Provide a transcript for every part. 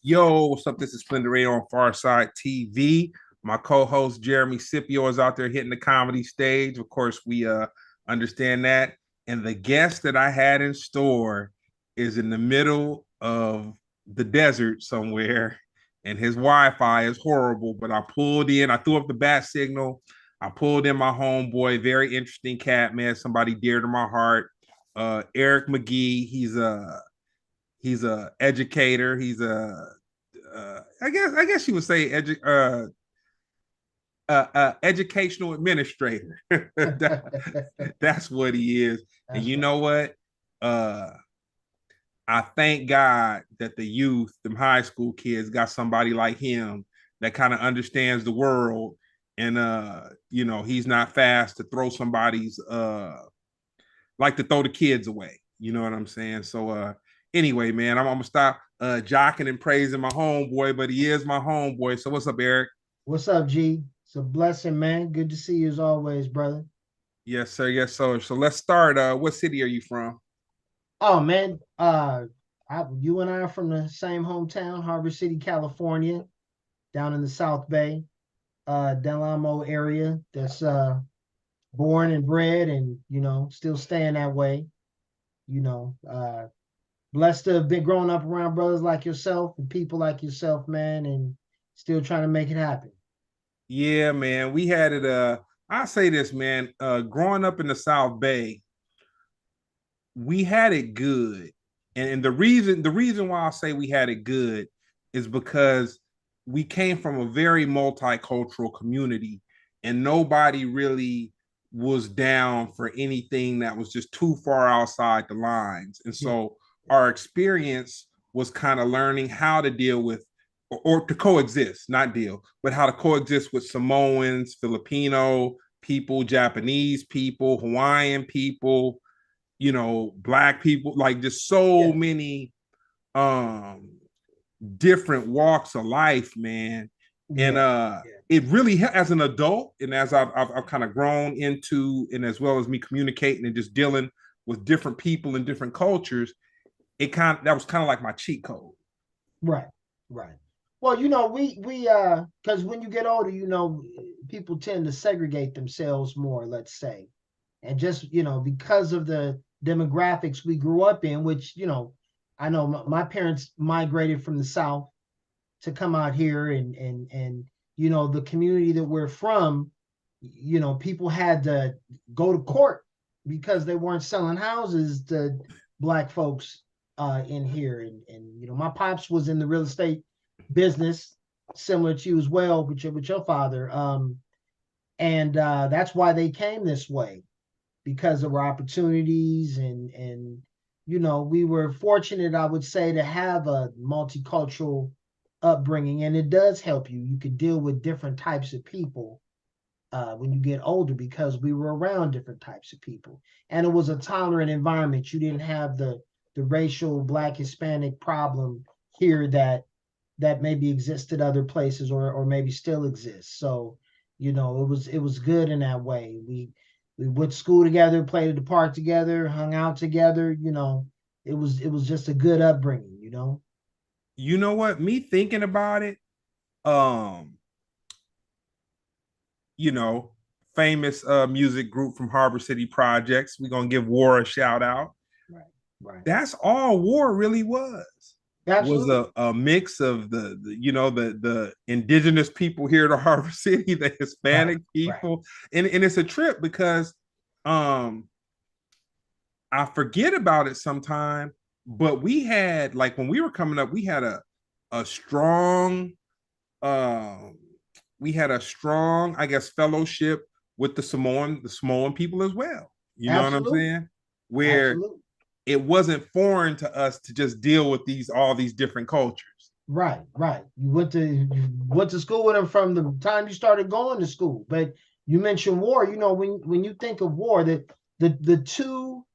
Yo, what's up? This is Splendid on Farside TV. My co-host Jeremy Scipio is out there hitting the comedy stage. Of course, we understand that. And the guest that I had in store is in the middle of the desert somewhere, and his Wi-Fi is horrible. But I pulled in, I threw up the bat signal. I pulled in my homeboy, very interesting cat, man. Somebody dear to my heart. Eric Magee. He's a educator. He's a I guess you would say educational administrator. That's what he is. And That's you right. know what? Uh, I thank God that the youth, them high school kids, got somebody like him that kind of understands the world. And he's not fast to throw somebody's like to throw the kids away. You know what I'm saying? So anyway, man, I'm gonna stop jocking and praising my homeboy, but he is my homeboy. So what's up, Eric? What's up, G? It's a blessing, man. Good to see you as always, brother. Yes, sir. Yes, sir. So let's start. What city are you from? Oh man, you and I are from the same hometown, Harbor City, California, down in the South Bay, Del Amo area. That's born and bred, and still staying that way. You know, blessed to have been growing up around brothers like yourself and people like yourself, man, and still trying to make it happen. Yeah, man. We had it. I say this, man. Growing up in the South Bay, we had it good. And the reason why I say we had it good is because we came from a very multicultural community and nobody really was down for anything that was just too far outside the lines. And Yeah, so our experience was kind of learning how to deal with or to coexist, not deal, but how to coexist with Samoans, Filipino people, Japanese people, Hawaiian people, black people, like just so yeah, many um different walks of life, man. And yeah, yeah. it really as an adult and as I've kind of grown into and as well as me communicating and just dealing with different people and different cultures, that was kind of like my cheat code. Right, right. Well, we because when you get older, people tend to segregate themselves more, let's say. And just, because of the demographics we grew up in, which, I know my parents migrated from the South to come out here and the community that we're from, people had to go to court because they weren't selling houses to black folks in here. And my pops was in the real estate business, similar to you as well with your father. And that's why they came this way because of our opportunities and we were fortunate, I would say, to have a multicultural upbringing, and it does help you. You could deal with different types of people when you get older because we were around different types of people, and it was a tolerant environment. You didn't have the racial black Hispanic problem here that maybe existed other places or maybe still exists. So it was good in that way. We went to school together, played at the park together, hung out together. It was just a good upbringing. You know what? Me thinking about it, um, you know, famous music group from Harbor City Projects. We're gonna give War a shout out. Right, right. That's all War really was Absolutely. a mix of the indigenous people here to Harbor City, the Right, Hispanic right. people, and it's a trip because um I forget about it sometime, but we had like when we were coming up, a strong um I guess, fellowship with the Samoan people as well. You know what I'm Absolutely. saying? Where Absolutely. it wasn't foreign to us to just deal with all these different cultures. Right, right. You went to school with them from the time you started going to school. But you mentioned war. When you think of war, the two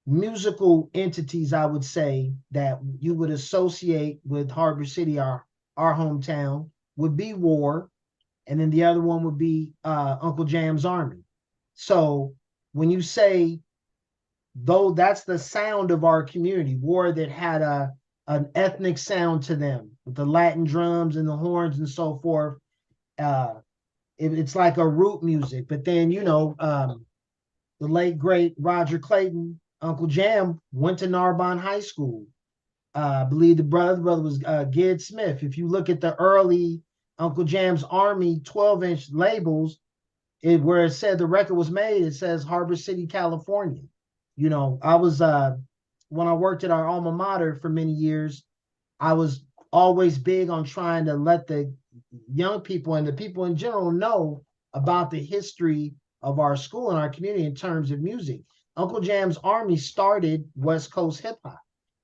musical entities I would say that you would associate with Harbor City, our hometown, would be War, and then the other one would be Uncle Jam's Army. So when you say, though, that's the sound of our community, War that had an ethnic sound to them with the Latin drums and the horns and so forth. Uh, it's like a root music. But then, the late great Roger Clayton, Uncle Jam, went to Narbonne High School. I believe the brother was Gid Smith. If you look at the early Uncle Jam's Army 12-inch labels, where it said the record was made, it says Harbor City, California. I was when I worked at our alma mater for many years, I was always big on trying to let the young people and the people in general know about the history of our school and our community in terms of music. Uncle Jam's Army started West Coast hip hop,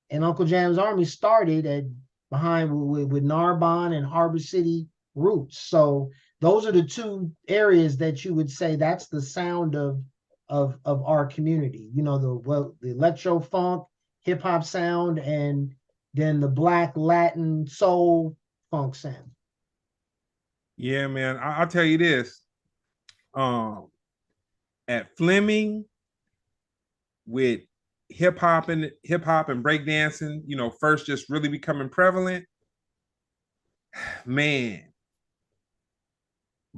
and Uncle Jam's Army started at behind with Narbonne and Harbor City roots. So those are the two areas that you would say that's the sound of our community. The electro funk, hip hop sound, and then the black Latin soul funk sound. Yeah, man. I'll tell you this. Um, at Fleming with hip hop and breakdancing, first just really becoming prevalent, man,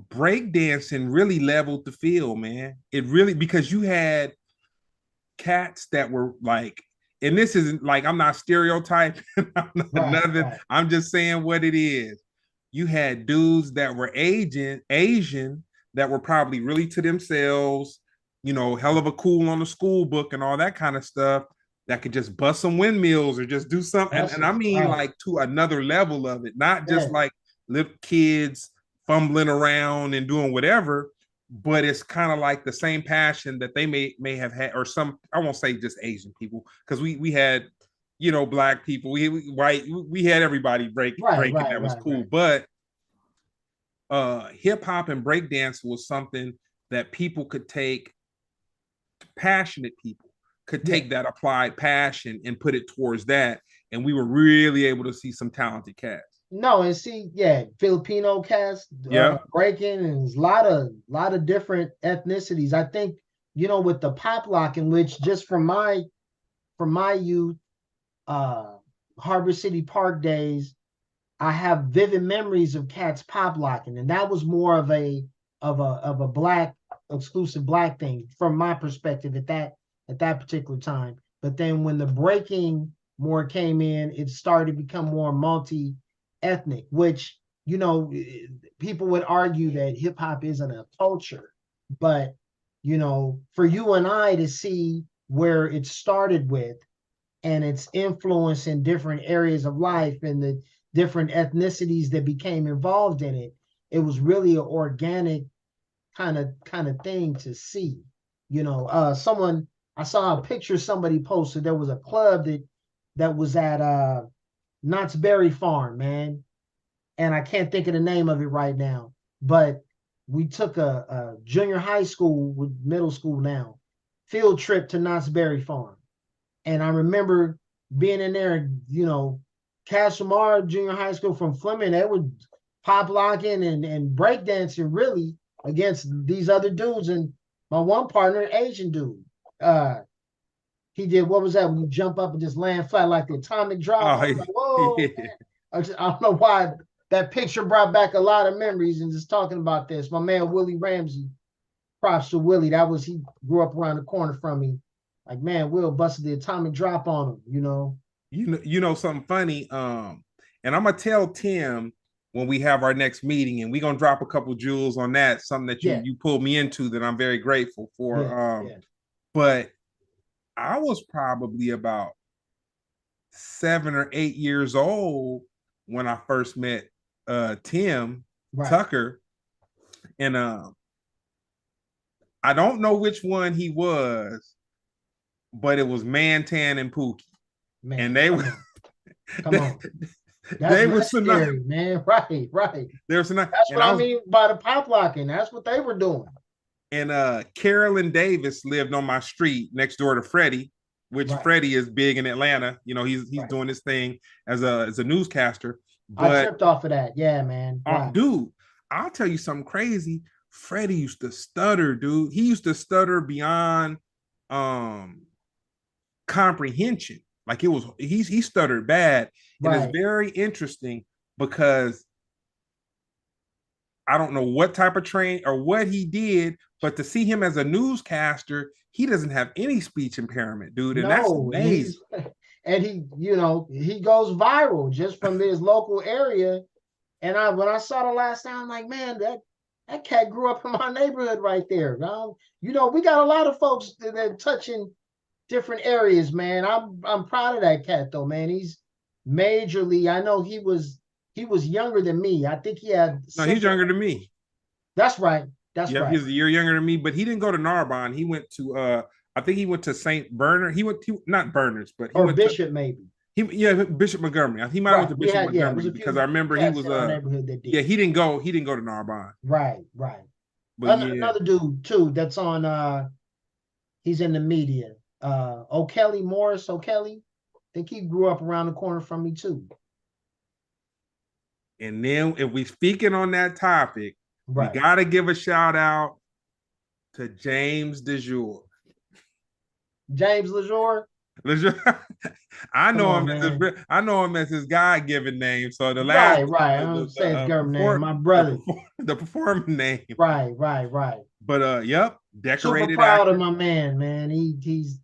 breakdancing really leveled the field, man. It really, because you had cats that were like, and this isn't like, I'm not stereotyping, I'm not Right, nothing. right. I'm just saying what it is. You had dudes that were Asian that were probably really to themselves, hell of a cool on the school book and all that kind of stuff, that could just bust some windmills or just do something. And I Hustle, mean right. like to another level of it, not just Yeah, like little kids fumbling around and doing whatever, but it's kind of like the same passion that they may have had, or some, I won't say just Asian people, because we had, black people, we white, we had everybody right, breaking right, that was right, cool. right. But hip hop and breakdance was something that people could take, passionate people could Yeah. take that applied passion and put it towards that, and we were really able to see some talented cats. No, and see, yeah, Filipino cast, Yeah. breaking, and there's a lot of different ethnicities. I think, with the pop lock, in which just from my youth, uh, Harbor City Park days, I have vivid memories of cats pop locking, and that was more of a black exclusive black thing from my perspective at that particular time. But then when the breaking more came in, it started to become more multi ethnic, which people would argue that hip hop isn't a culture, but for you and I to see where it started with and its influence in different areas of life and the different ethnicities that became involved in it, it was really an organic kind of thing to see. Someone I saw a picture somebody posted. There was a club that was at Knott's Berry Farm, man, and I can't think of the name of it right now. But we took a junior high school with middle school now field trip to Knott's Berry Farm, and I remember being in there, Castlemar Junior High School from Fleming, they were pop locking and breakdancing really against these other dudes. And my one partner, Asian dude, uh, he did, what was that, when you jump up and just land flat like the atomic drop? I Oh, was like, whoa, yeah. man. I don't know why that picture brought back a lot of memories and just talking about this. My man, Willie Ramsey, props to Willie. He grew up around the corner from me. Like, man, Will busted the atomic drop on him. You know something funny. And I'm gonna tell Tim when we have our next meeting, and we're gonna drop a couple jewels on that. Something that you Yeah, you pulled me into that I'm very grateful for. yeah, yeah. But I was probably about 7 or 8 years old when I first met Tim Right. Tucker, and I don't know which one he was, but it was Mantan and Pookie, and Man, they come were on. Come on. That's they were synonymous. legendary, man. Right, right. They were synonymous, That's and what I I was mean by the pop locking. That's what they were doing. and Carolyn Davis lived on my street next door to Freddie, which Right, Freddie is big in Atlanta. He's right. doing his thing as a newscaster. I But tripped off of that. Yeah, man. Right. dude, I'll tell you something crazy. Freddie used to stutter, dude. He used to stutter beyond um comprehension. Like it was, he stuttered bad, and it's Right. very interesting because I don't know what type of train or what he did, but to see him as a newscaster, he doesn't have any speech impairment, dude, and that's No, amazing. and he goes viral just from his local area. And when I saw the last time, I'm like, man, that cat grew up in my neighborhood right there. We got a lot of folks that are touching different areas, man. I'm proud of that cat though, man. He's majorly. I know he was younger than me. I think he had No, he's central. younger than me. That's right. That's Yeah, right. he's a year younger than me, but he didn't go to Narbonne. He went to I think he went to St. Bernard. He went to not Bernard's, but he Or went to Bishop maybe. Bishop Montgomery. He might have went Right. to We Bishop had it was Montgomery a because few I remember he cats was in our neighborhood that yeah, did. he didn't go to Narbonne. Right. Right. But yeah, Another dude too that's on. He's in the media. O'Kelly Morris O'Kelly. I think he grew up around the corner from me too. and then if we speaking on that topic, we Right. gotta give a shout out to James DeJour. James LeJour. I Come know on, him as man. I know him as his God given name. So the last Right, right. I don't say his government name. perform My brother. the performing name. Right, right, right. But yep, Super decorated proud of actor. my man. He's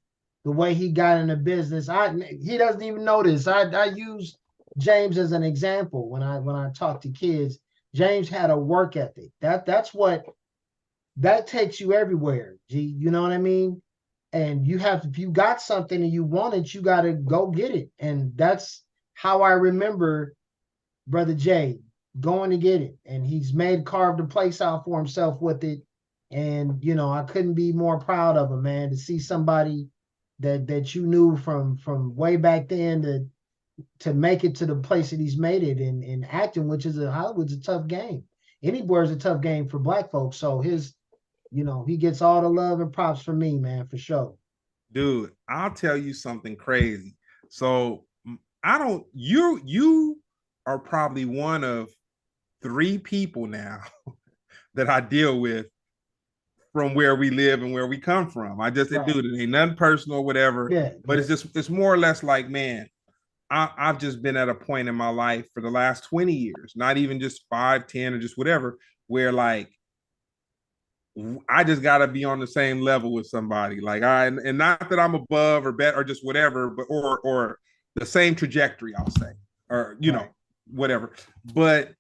the way he got into business. He doesn't even know this. I use James as an example when I talk to kids. James had a work ethic. That's what that takes you everywhere. G, you know what I mean? And if you got something and you want it, you got to go get it. And that's how I remember Brother Jay going to get it. And he's carved a place out for himself with it. And I couldn't be more proud of him, man, to see somebody that you knew from way back then to make it to the place that he's made it in acting, which is Hollywood's a tough game. Anywhere's a tough game for black folks. So he gets all the love and props from me, man, for sure. Dude, I'll tell you something crazy. So I don't you are probably one of three people now that I deal with from where we live and where we come from. I just Right. dude, it ain't nothing personal, whatever. Yeah, But yeah. it's more or less like, man, I've just been at a point in my life for the last 20 years, not even just 5, 10, or just whatever, where like I just gotta be on the same level with somebody. Like and not that I'm above or better or just whatever, but or the same trajectory, I'll say. Or Right. whatever. But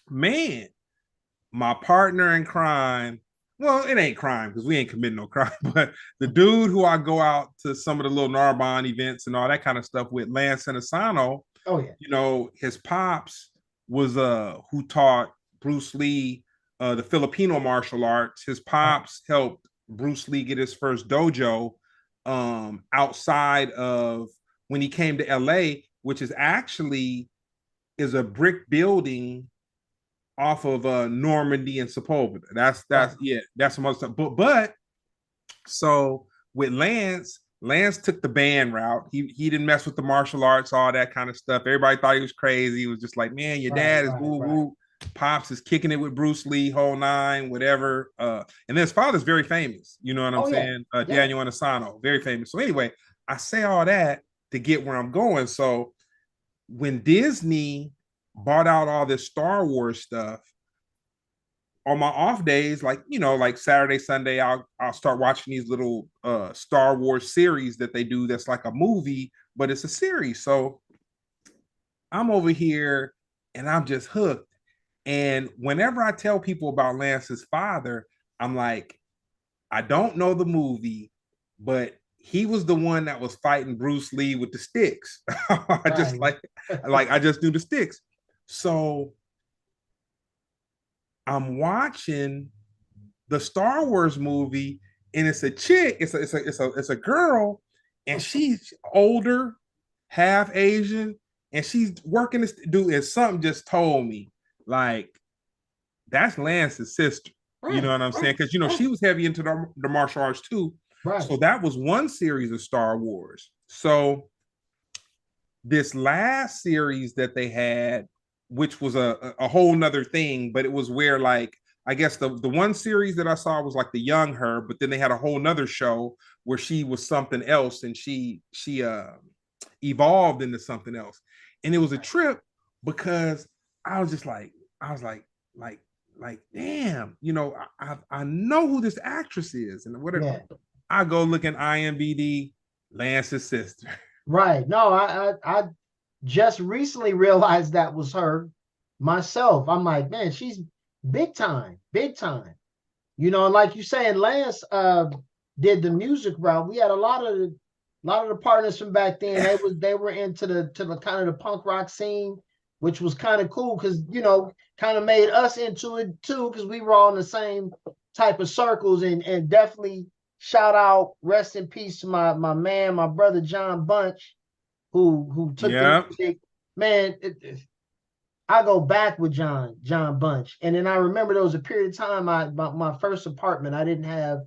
man, my partner in crime, well, it ain't crime because we ain't committing no crime, but the dude who I go out to some of the little Narbonne events and all that kind of stuff with, Lance Senasano, Oh yeah. his pops was who taught Bruce Lee the Filipino martial arts. His pops helped Bruce Lee get his first dojo outside of when he came to LA, which is a brick building off of Normandy and Sepulveda. Right. That's some other stuff. But so with Lance took the band route. He didn't mess with the martial arts, all that kind of stuff. Everybody thought he was crazy. He was just like, man, your Right. dad is Right. woo Right. woo. Pops is kicking it with Bruce Lee, whole nine, whatever. And then his father's very famous. You know what I'm Oh yeah. saying? Yeah. Daniel Inosanto, very famous. So anyway, I say all that to get where I'm going. So when Disney bought out all this Star Wars stuff, on my off days, like like Saturday, Sunday, I'll start watching these little Star Wars series that they do. That's like a movie, but it's a series. So I'm over here and I'm just hooked. And whenever I tell people about Lance's father, I'm like, I don't know the movie, but he was the one that was fighting Bruce Lee with the sticks. I just Right. like I just do the sticks. So I'm watching the Star Wars movie, and it's a chick, it's a girl, and she's older, half Asian, and she's working this dude. And something just told me, like, that's Lance's sister. You know Right. what I'm saying? Right. Because Right. she was heavy into the martial arts too. Right. So that was one series of Star Wars. So this last series that they had, which was a whole nother thing, but it was where like I guess the one series that I saw was like the young her, but then they had a whole nother show where she was something else, and she evolved into something else. And it was a trip because I was just like, I was like, damn, you know, I know who this actress is. And whatever. Yeah. I go look at IMDb, Lance's sister. Right. No, I just recently realized that was her myself. I'm like, man, she's big time, big time. You know, and like you saying, Lance did the music route. We had a lot of the partners from back then. They were into the kind of the punk rock scene, which was kind of cool because kind of made us into it too because we were all in the same type of circles and definitely shout out, rest in peace to my man, my brother John Bunch, who took the Yeah. music. Man, I go back with John Bunch. And then I remember there was a period of time my first apartment, I didn't have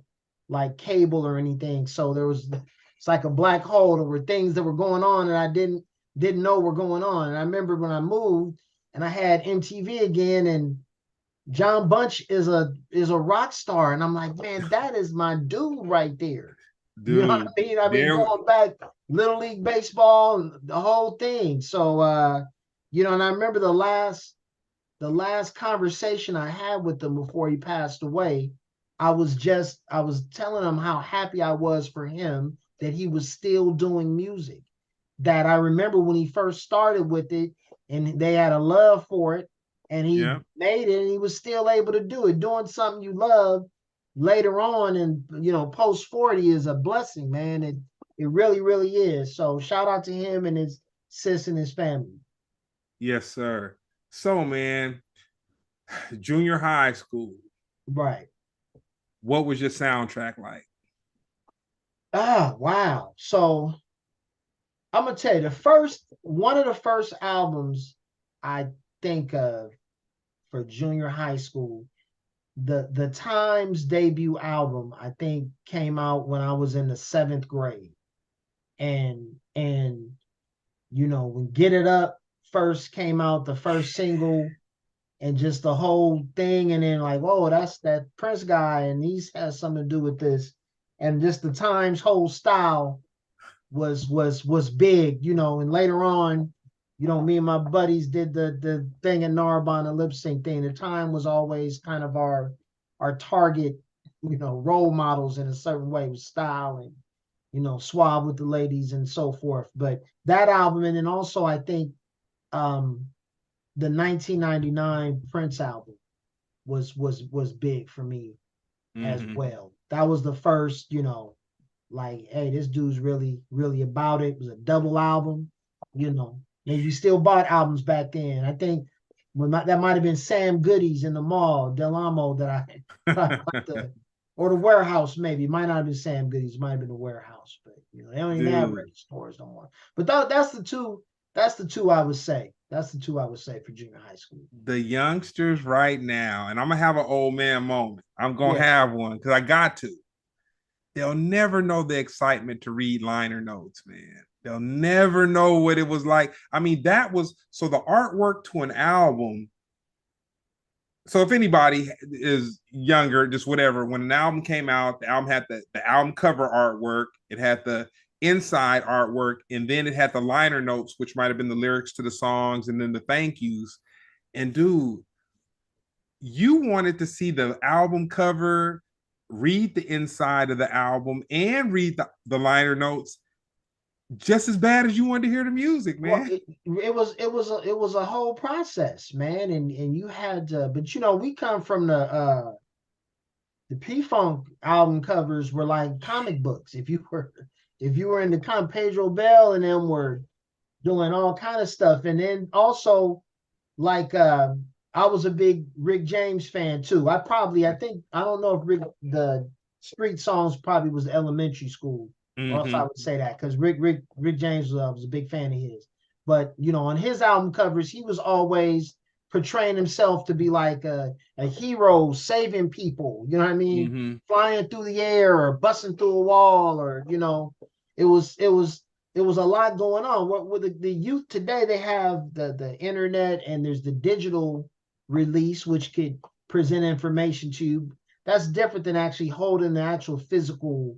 like cable or anything. So it's like a black hole. There were things that were going on and I didn't know were going on. And I remember when I moved and I had MTV again and John Bunch is a rock star. And I'm like, man, that is my dude right there. You know what Dude, I mean? I mean, there. going back, Little League Baseball, the whole thing. So and I remember the last conversation I had with him before he passed away. I was telling him how happy I was for him that he was still doing music. That I remember when he first started with it and they had a love for it and he Yeah. made it and he was still able to do it. Doing something you love later on and post 40 is a blessing, man. It really, really is. So shout out to him and his sis and his family. Yes, sir. So, man, junior high school, Right. what was your soundtrack like? Ah, wow. So I'm gonna tell you one of the first albums I think of for junior high school, the Times debut album, I think came out when I was in the 7th grade. And when Get It Up first came out, the first single, and just the whole thing, and then like, oh, that's that Prince guy, and he's has something to do with this, and just the Times whole style was big, and later on, me and my buddies did the thing in Narbonne, the lip sync thing. The Time was always kind of our target, role models in a certain way with style and suave with the ladies and so forth. But that album, and then also I think um the 1999 Prince album was big for me as Mm-hmm. well. That was the first, like, hey, this dude's really, really about it. It was a double album, and you still bought albums back then. I think that might have been Sam Goody's in the mall, Del Amo that I bought or the warehouse maybe. It might not have been Sam Goody's, it might have been the warehouse, but they don't even have Dude, record stores no more. But that's the two. That's the two I would say. That's the two I would say for junior high school. the youngsters right now, and I'm gonna have an old man moment. I'm gonna Yeah. have one because I got to. They'll never know the excitement to read liner notes, man. They'll never know what it was like. I mean, that was so the artwork to an album. So if anybody is younger, just whatever, when an album came out, the album had the album cover artwork, it had the inside artwork, and then it had the liner notes, which might have been the lyrics to the songs, and then the thank yous. And dude, you wanted to see the album cover, read the inside of the album, and read the liner notes just as bad as you wanted to hear the music, Well, man. it was a whole process, man, and you had to, but we come from the P Funk album covers were like comic books. If you were into Pedro Bell and them were doing all kind of stuff, and then also like I was a big Rick James fan too. I don't know if the Street Songs probably was elementary school, or else I Mm-hmm. would say that because Rick James was a big fan of his. But on his album covers, he was always portraying himself to be like a hero saving people. You know what I mean? Mm-hmm. Flying through the air or busting through a wall, or it was a lot going on. What with the youth today, they have the internet and there's the digital release, which could present information to you. That's different than actually holding the actual physical,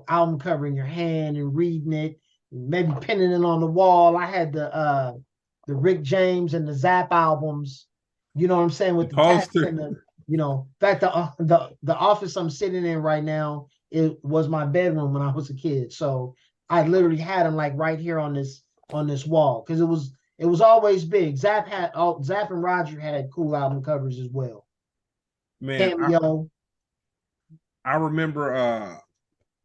album cover in your hand and reading it. maybe pinning it on the wall. I had the Rick James and the Zap albums. You know what I'm saying, The with the tats poster. and the, in fact, the office I'm sitting in right now, it was my bedroom when I was a kid. So I literally had them like right here on this wall, because it was always big. Zap and Roger had cool album covers as well. Man, Cameo. I remember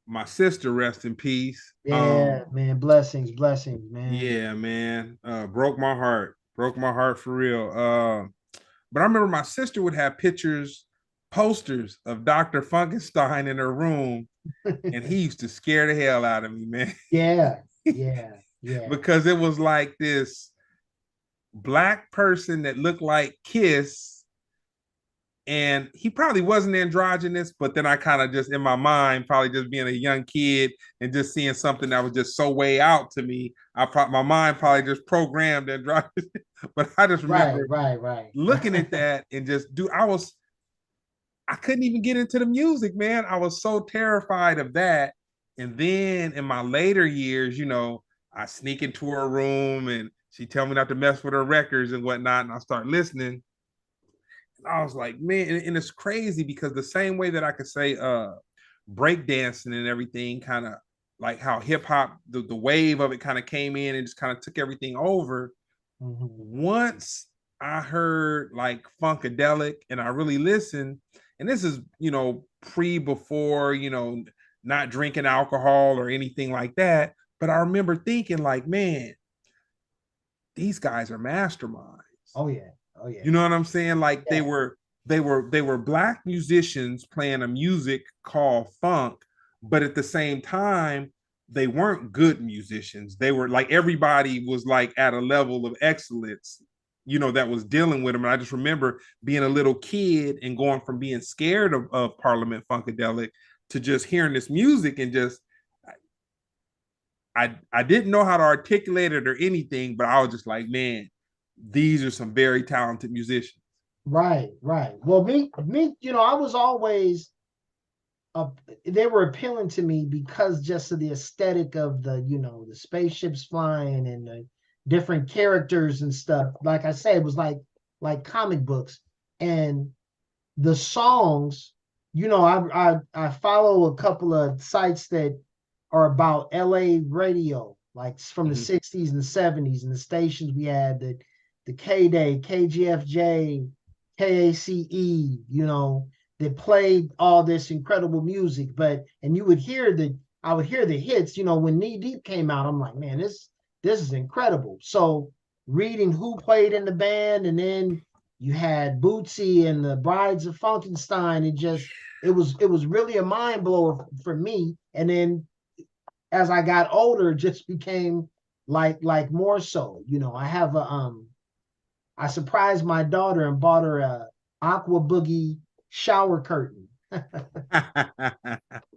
my sister, rest in peace. Yeah, man. Blessings, man. Yeah, man. Broke my heart. Broke my heart for real. But I remember my sister would have pictures, posters of Dr. Funkenstein in her room, and he used to scare the hell out of me, man. Yeah, yeah, yeah. Because it was like this black person that looked like Kiss, and he probably wasn't androgynous, but then I kind of just in my mind, probably just being a young kid and just seeing something that was just so way out to me, my mind probably just programmed androgynous. But I just Right, remember right, right. looking at that and just I couldn't even get into the music, man. I was so terrified of that. And then in my later years, I sneak into her room and she tell me not to mess with her records and whatnot, and I start listening. And I was like, man, and it's crazy because the same way that I could say breakdancing and everything, kind of like how hip hop, the wave of it kind of came in and just kind of took everything over. Mhm. Once I heard like Funkadelic and I really listened, and this is, before, not drinking alcohol or anything like that. But I remember thinking, like, man, these guys are masterminds. Oh yeah, oh You yeah, know what I'm saying? Like they yeah. were they were black musicians playing a music called funk, but at the same time, they weren't good musicians. They were like everybody was like at a level of excellence, that was dealing with them. And I just remember being a little kid and going from being scared of Parliament Funkadelic to just hearing this music and just I didn't know how to articulate it or anything, but I was just like, man, these are some very talented musicians. Right, right. Well, me, I was always uh, they were appealing to me because just of the aesthetic of the spaceships flying and the different characters and stuff. Like I said, it was like comic books, and the songs. I follow a couple of sites that are about LA radio, like from the Mhm. 60s and the 70s, and the stations we had, the K Day, KGFJ, KACE, that played all this incredible music. And I would hear the hits, when Knee Deep came out. I'm like, man, this is incredible. So reading who played in the band, and then you had Bootsy and the Brides of Funkenstein. It was really a mind blower for me. And then as I got older, it just became like more so. I surprised my daughter and bought her a Aqua Boogie shower curtain.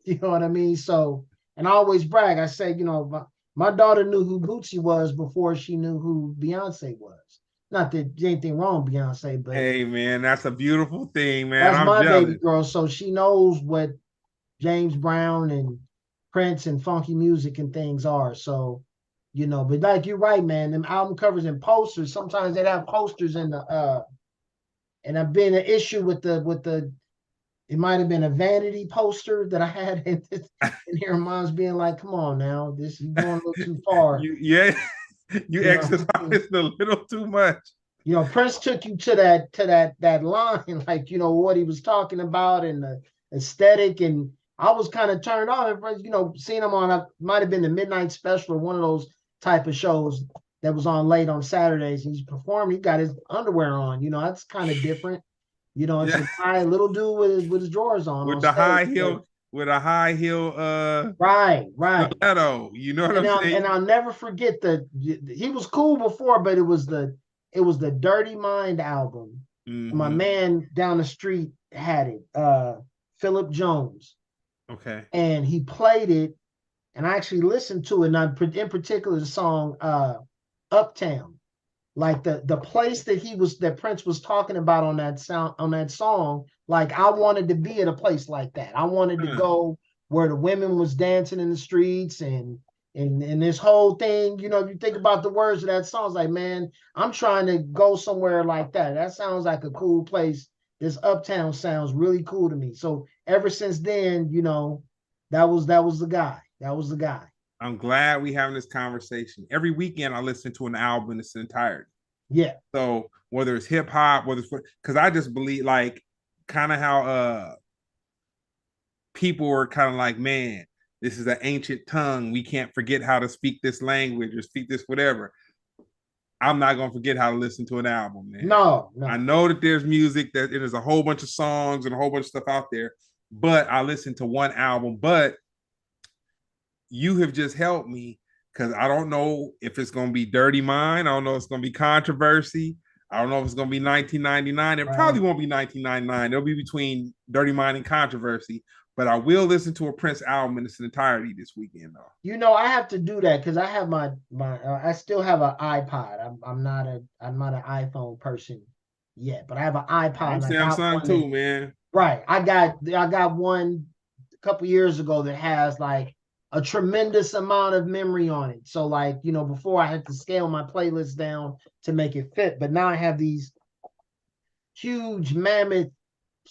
You know what I mean? So, and I always brag. I say, my daughter knew who Bootsy was before she knew who Beyonce was. Not that there's anything wrong with Beyonce, but Hey man, that's a beautiful thing, man. that's I'm my baby jealous. girl. So she knows what James Brown and Prince and funky music and things are. So, but like you're right, man. Them album covers and posters. Sometimes they'd have posters in the and I've been an issue with the it might have been a vanity poster that I had in here. Mom's being like, come on now, this you going a little too far. Yeah, you You know, exercised a little too much. Prince took you to that line, like what he was talking about and the aesthetic, and I was kind of turned on. Seeing him on might have been the midnight special or one of those type of shows that was on late on Saturdays, and he's performing. He got his underwear on. That's kind of different. It's Yeah, a guy, little dude with his drawers on with the stage. high But heel, with a high heel right, right. stiletto. You know what And I'm I'll saying? and I'll never forget he was cool before, but it was the Dirty Mind album. And my Hmm. man down the street had it, Philip Jones, Okay. and he played it, and I actually listened to it, and in particular the song Uptown, like the place that Prince was talking about on that song. Like I wanted to be at a place like that. I wanted to Huh. go where the women was dancing in the streets, and And this whole thing, you know, if you think about the words of that song, it's like, man, I'm trying to go somewhere like that. That sounds like a cool place. This uptown sounds really cool to me. So ever since then, you know, that was the guy. That was the guy. I'm glad we having this conversation. Every weekend I listen to an album in its entirety. Yeah. So whether it's hip hop, whether it's because I just believe like kind of how people were kind of like, man, this is an ancient tongue. We can't forget how to speak this language or speak this whatever. I'm not gonna forget how to listen to an album, man. No, I no. know that there's music, that there's a whole bunch of songs and a whole bunch of stuff out there, but I listen to one album. But you have just helped me because I don't know if it's gonna be Dirty Mind. I don't know if it's gonna be Controversy. I don't know if it's gonna be 1999. It Right. probably won't be 1999. It'll be between Dirty Mind and Controversy. But I will listen to a Prince album in its entirety this weekend, though. You know, I have to do that because I have I still have an iPod. I'm not an iPhone person yet, but I have an iPod I'm and I got Samsung one that too, man. right. I got one a couple years ago that has like a tremendous amount of memory on it. So like, you know, before I had to scale my playlist down to make it fit, but now I have these huge mammoth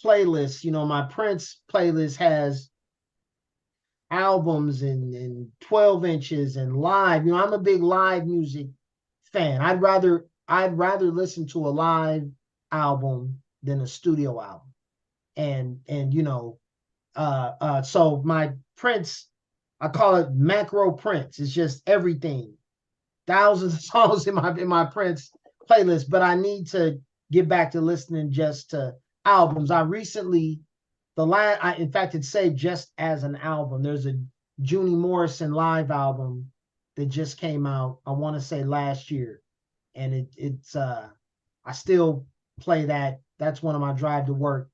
playlists. You know, my Prince playlist has albums and 12 inches and live. You know, I'm a big live music fan. I'd rather listen to a live album than a studio album. And you know, so my Prince, I call it macro Prince. It's just everything. Thousands of songs in my Prince playlist, but I need to get back to listening just to albums. I recently in fact, it's saved just as an album. There's a Junie Morrison live album that just came out. I want to say last year, and it's I still play that. That's one of my drive to work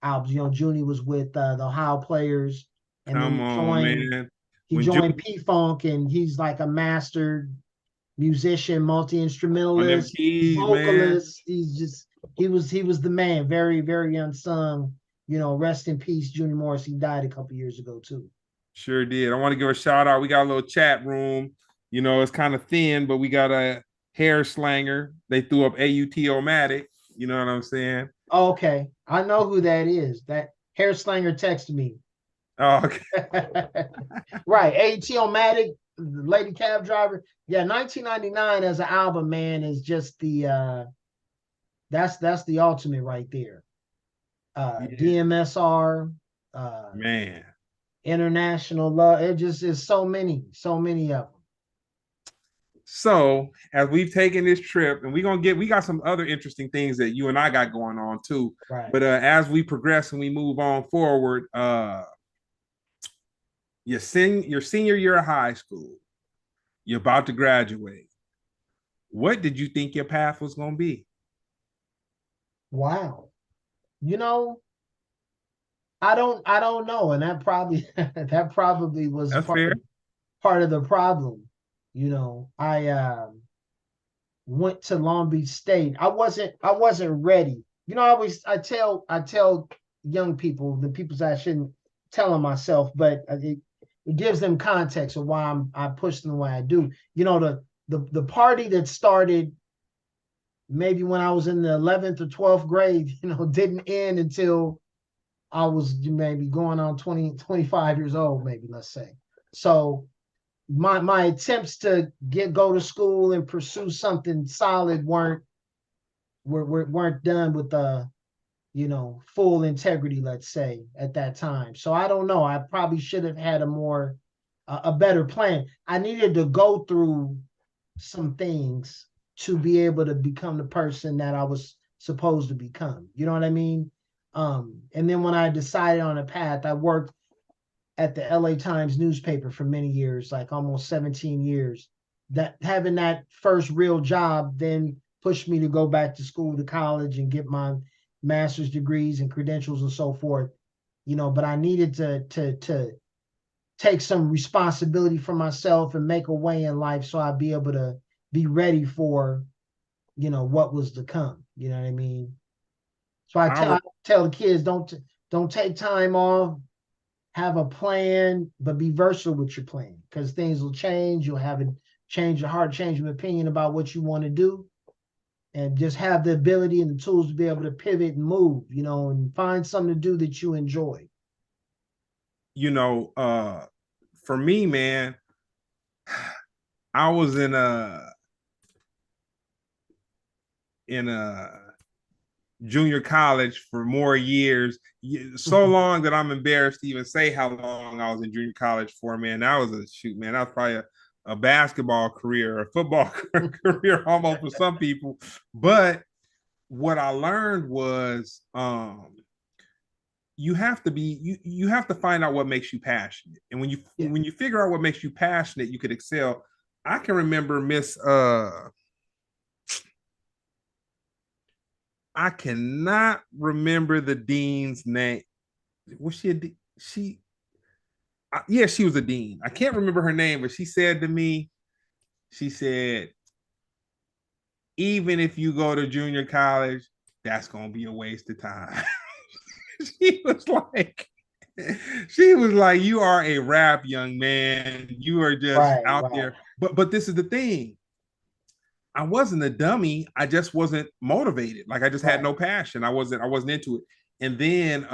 albums. You know, Junie was with the Ohio Players, and then Come he on, joined man. he When Juke joined P Funk, and he's like a mastered musician, multi on them instrumentalist, keys, man. vocalist. He was the man, very very unsung. You know, rest in peace, Junior Morris. He died a couple years ago too. Sure did. I want to give a shout out. We got a little chat room. You know, it's kind of thin, but we got a hair slanger. They threw up AUT-O-Matic. You know what I'm saying? Oh, okay, I know who that is. That hair slanger texted me. Oh, okay. Right, ATO-Matic, the lady cab driver. Yeah, 1999 as an album, man, is just the that's the ultimate right there. Yeah, DMSR, uh, man. International Love. It just is so many of them. So as we've taken this trip, and we got some other interesting things that you and I got going on too. Right. But as we progress and we move on forward, your senior year of high school, you're about to graduate. What did you think your path was going to be? Wow. You know, I don't know, and that probably that probably was That's fair. part of the problem. You know, I went to Long Beach State. I wasn't ready. You know, I tell young people, the people that I shouldn't tell them myself, but it gives them context of why I push them the way I do. You know, the party that started maybe when I was in the 11th or 12th grade, you know, didn't end until I was maybe going on 20, 25 years old, maybe let's say. So my attempts to go to school and pursue something solid weren't done with full integrity, let's say, at that time. So I don't know. I probably should have had a better plan. I needed to go through some things to be able to become the person that I was supposed to become. You know what I mean? And then when I decided on a path, I worked at the LA Times newspaper for many years, like almost 17 years. That having that first real job then pushed me to go back to school, to college, and get my master's degrees and credentials and so forth. You know, but I needed to take some responsibility for myself and make a way in life so I'd be able to be ready for, what was to come. You know what I mean? So I I tell the kids, don't take time off. have a plan, but be versatile with your plan because things will change. You'll have a change your heart, change your opinion about what you want to do, and just have the ability and the tools to be able to pivot and move, and find something to do that you enjoy. You know, for me, man, I was in a junior college for more years, so long that I'm embarrassed to even say how long I was in junior college for. Man, that was a shoot, man. That was probably a basketball career, a football career, almost for some people. But what I learned was, you have to be you have to find out what makes you passionate, and when you Yeah. when you figure out what makes you passionate, you could excel. I can remember Miss I cannot remember the dean's name. Was she she yeah, she was a dean. I can't remember her name, but she said to me, she said, even if you go to junior college, that's gonna be a waste of time. she was like, she was like, you are a rap young man. You are just Right, out right, there. But this is the thing. I wasn't a dummy. I just wasn't motivated. Like I just had right. no passion. I wasn't into it. And then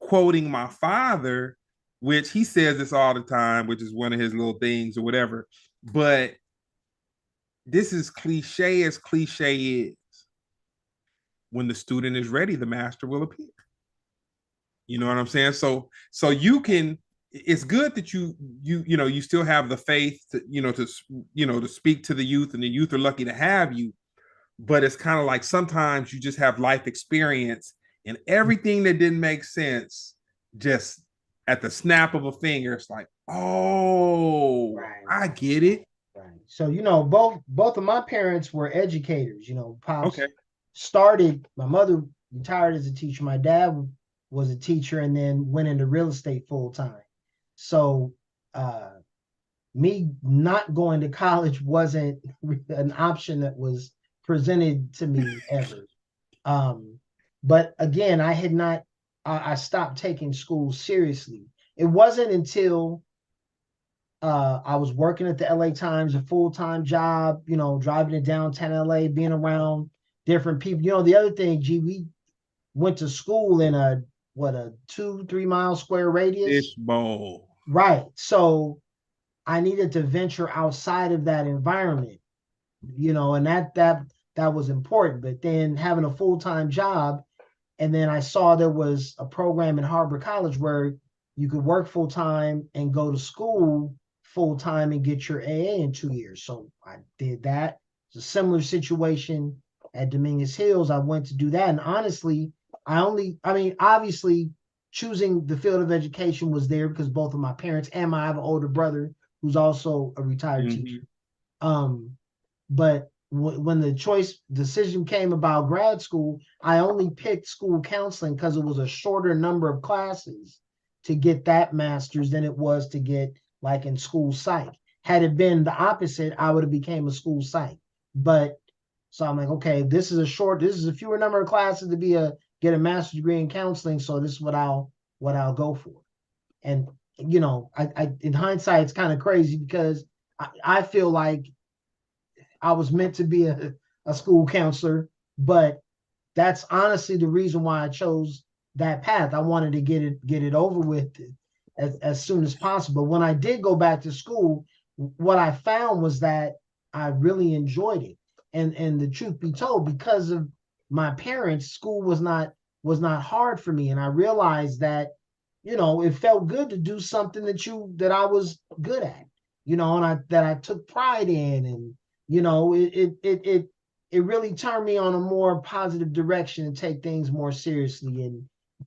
quoting my father, which he says this all the time, which is one of his little things or whatever. But this is cliche as cliche is. When the student is ready, the master will appear. You know what I'm saying? So you can. It's good that you still have the faith to speak to the youth, and the youth are lucky to have you. But it's kind of like sometimes you just have life experience, and everything that didn't make sense just at the snap of a finger, it's like, oh, Right, I right, get it. right. So both of my parents were educators. Pops Okay. started. My mother retired as a teacher. My dad was a teacher and then went into real estate full time. So uh, me not going to college wasn't an option that was presented to me ever. Um, but again, I had not. I stopped taking school seriously. It wasn't until I was working at the LA Times, a full time job, driving to downtown LA, being around different people. The other thing, we went to school in a 2-3 mile square radius. Fishbowl. Right. So I needed to venture outside of that environment, and that was important. But then having a full time job, and then I saw there was a program in Harbor College where you could work full time and go to school full time and get your AA in 2 years. So I did that. It's a similar situation at Dominguez Hills. I went to do that. And honestly, I mean, obviously, choosing the field of education was there because both of my parents and I have an older brother who's also a retired teacher. Mm-hmm. But when the choice decision came about grad school, I only picked school counseling because it was a shorter number of classes to get that master's than it was to get like in school psych. Had it been the opposite, I would have became a school psych. But so I'm like, okay, this is a fewer number of classes to get a master's degree in counseling. So this is what I'll go for. And I in hindsight, it's kind of crazy because I feel like I was meant to be a school counselor, but that's honestly the reason why I chose that path. I wanted to get it over with as soon as possible. When I did go back to school, what I found was that I really enjoyed it. And the truth be told, because of my parents, school was not hard for me. And I realized that, it felt good to do something that I was good at, and I took pride in, and it really turned me on a more positive direction and take things more seriously.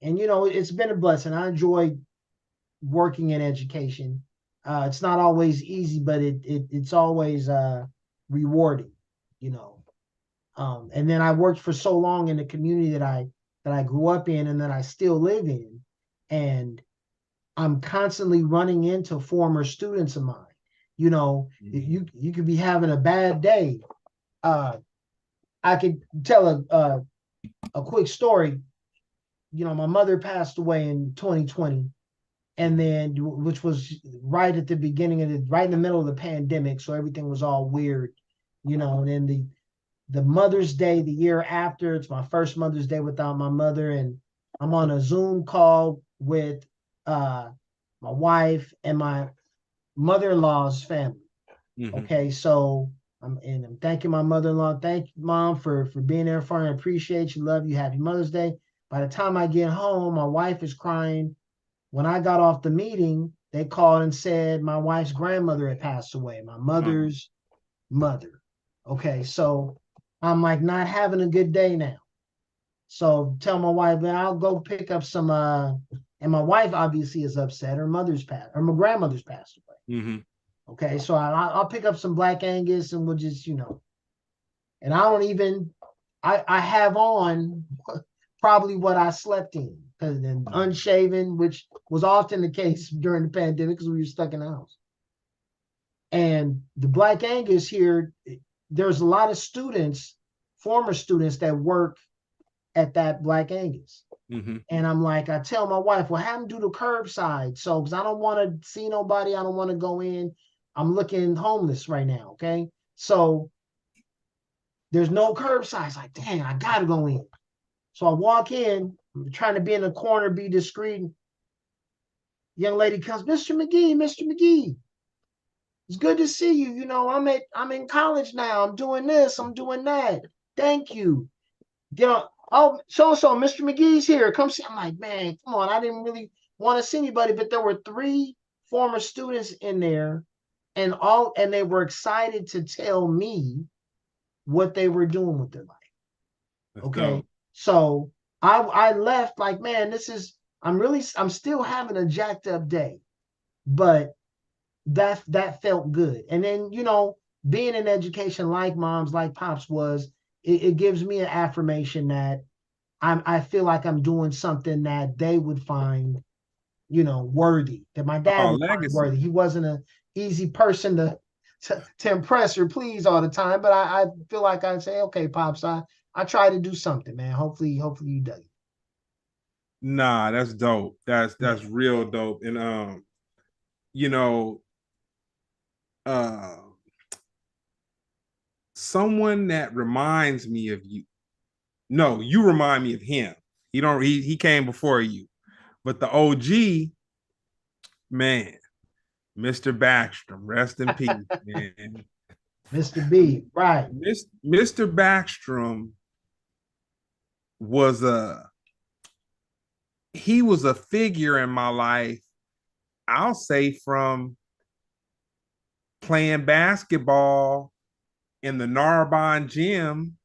And it's been a blessing. I enjoy working in education. It's not always easy, but it's always rewarding, you know. And then I worked for so long in the community that I grew up in and that I still live in, and I'm constantly running into former students of mine. You could be having a bad day. Uh, I could tell a quick story. My mother passed away in 2020, and then which was right at the beginning of right in the middle of the pandemic, so everything was all weird, and then the Mother's Day the year after, it's my first Mother's Day without my mother, and I'm on a Zoom call with my wife and my mother-in-law's family. Mm-hmm. Okay, so I'm thanking my mother-in-law. Thank you, Mom, for being there for me. I appreciate you, love you, happy Mother's Day. By the time I get home, my wife is crying. When I got off the meeting, they called and said my wife's grandmother had passed away, my mother's mother. Okay, so I'm like not having a good day now. So tell my wife, man, I'll go pick up some and my wife obviously is upset. Her my grandmother's passed away. Mm-hmm. Okay, so I'll pick up some Black Angus and we'll just, and I don't even, I have on probably what I slept in because then unshaven, which was often the case during the pandemic because we were stuck in the house. And the Black Angus here, there's a lot of students, former students that work at that Black Angus. Mm-hmm. And I'm like, I tell my wife, well, have them do the curbside. So, because I don't want to see nobody, I don't want to go in. I'm looking homeless right now. Okay. So there's no curbside. It's like, dang, I got to go in. So I walk in, I'm trying to be in the corner, be discreet. Young lady comes, Mr. Magee, Mr. Magee. It's good to see you. I'm in college now. I'm doing this, I'm doing that. Thank you. Oh, so Mr. Magee's here. Come see. I'm like, man, come on. I didn't really want to see anybody, but there were 3 former students in there, and they were excited to tell me what they were doing with their life. That's Okay. dope. So I left like, man, I'm still having a jacked up day, but that felt good. And then, being in education like moms, like pops was, it gives me an affirmation that I feel like I'm doing something that they would find, worthy, that my dad Oh, would find legacy. worthy. He wasn't an easy person to impress or please all the time, but I feel like I'd say, okay, pops, I try to do something, man. Hopefully you dug it. Nah, that's dope. That's Yeah. real dope. And you know, uh someone that reminds me of you. No, you remind me of him. He came before you. But the OG, man, Mr. Backstrom, rest in peace, man. Mr. B, right. Mr. Backstrom was a he was a figure in my life, I'll say from playing basketball in the Narbonne gym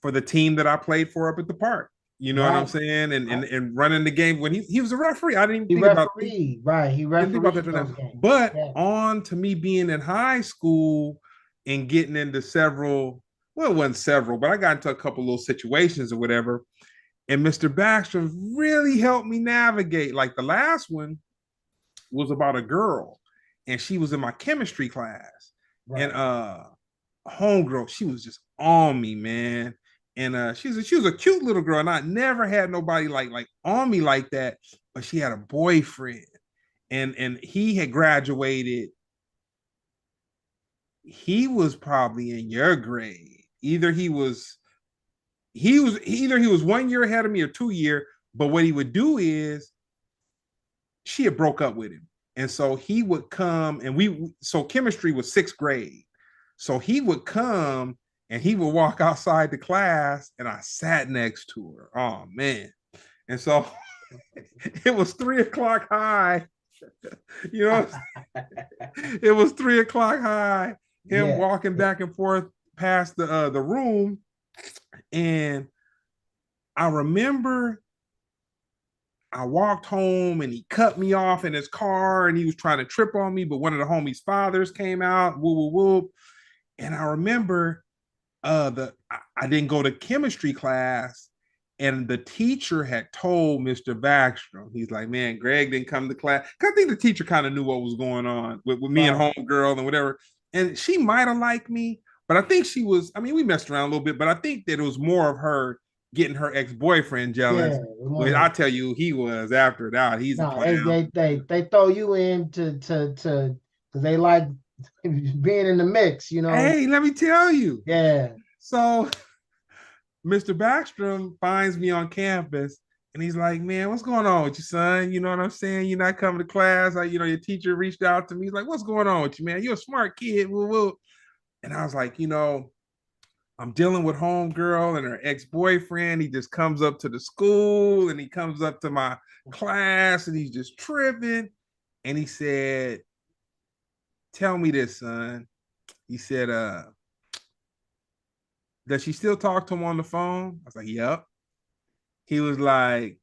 for the team that I played for up at the park. You know what I'm Right. saying? And Right. running the game when he was a referee. I didn't even He think refereed, right. He didn't think about that refereed right now. those games. But Yeah. on to me being in high school and getting into several, well, it wasn't several, but I got into a couple little situations or whatever. And Mr. Baxter really helped me navigate. Like the last one was about a girl, and she was in my chemistry class. And Right. homegirl, she was just on me, man. And she was a cute little girl, and I never had nobody like on me like that. But she had a boyfriend, and he had graduated. He was probably in your grade. Either he was 1 year ahead of me or 2 year. But what he would do is she had broke up with him, and so he would come, and so chemistry was 6th grade. So he would come and he would walk outside the class, and I sat next to her. Oh man. And so it was 3 o'clock high. You know, it was 3 o'clock high, him Yeah. walking back and forth past the room. And I remember I walked home and he cut me off in his car and he was trying to trip on me, but one of the homies' fathers came out, whoop, whoop, whoop. And I remember I didn't go to chemistry class, and the teacher had told Mr. Backstrom, he's like, man, Greg didn't come to class. Cause I think the teacher kind of knew what was going on with me and Right. homegirl and whatever. And she might have liked me, but I think she was, I mean, we messed around a little bit, but I think that it was more of her getting her ex-boyfriend jealous. Yeah, they Which wanna I tell you, he was after that. He's a no, they clown. they they they throw you in to because they like being in the mix, you know. Hey, let me tell you. Yeah. So Mr. Backstrom finds me on campus and he's like, man, what's going on with you, son? You know what I'm saying? You're not coming to class. Your teacher reached out to me. He's like, what's going on with you, man? You're a smart kid. Woo, woo. And I was like, I'm dealing with homegirl and her ex-boyfriend. He just comes up to the school and he comes up to my class and he's just tripping. And he said, tell me this, son. He said, does she still talk to him on the phone? I was like, yep. He was like,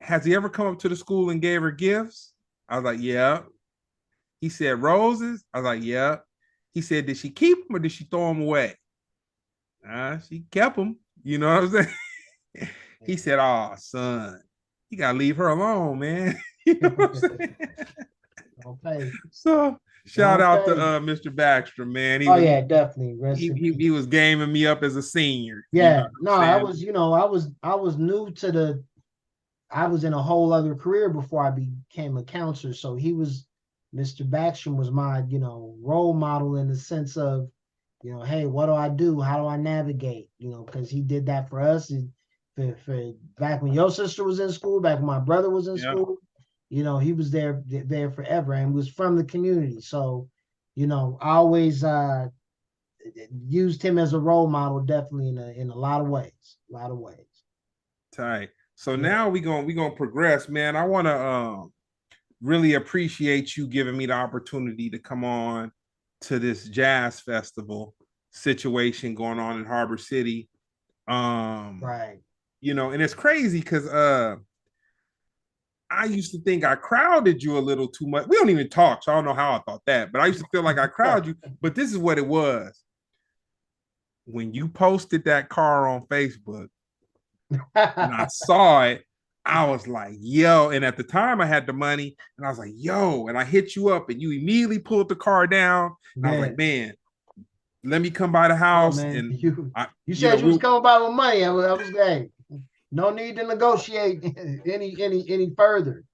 has he ever come up to the school and gave her gifts? I was like, yeah. He said, roses? I was like, yeah. He said, did she keep them or did she throw them away? She kept them. You know what I'm saying? He said, oh, son, you got to leave her alone, man. You know what I'm saying? Okay. So shout out to Okay. Mr. Baxter, man. He Oh was yeah, definitely. Rest he, in he, he peace. was gaming me up as a senior. You know Yeah. what I'm No, I saying? was, I was new to I was in a whole other career before I became a counselor. So Mr. Backstrom was my, role model in the sense of, hey, what do I do? How do I navigate? Because he did that for us. And for back when your sister was in school, back when my brother was in Yeah. school, he was there forever and was from the community. So, I always used him as a role model, definitely in a lot of ways. A lot of ways. Tight. So Yeah. now we gonna progress, man. I want to really appreciate you giving me the opportunity to come on to this jazz festival situation going on in Harbor City. Um, Right. and it's crazy because I used to think I crowded you a little too much. We don't even talk, so I don't know how I thought that, but I used to feel like I crowded you. But this is what it was. When you posted that car on Facebook and I saw it, I was like, yo. And at the time I had the money and I was like, yo. And I hit you up and you immediately pulled the car down. And I was like, Man. man, let me come by the Oh house. man, And you I, you said you was we'll, coming by with money. I was hey, no need to negotiate any further.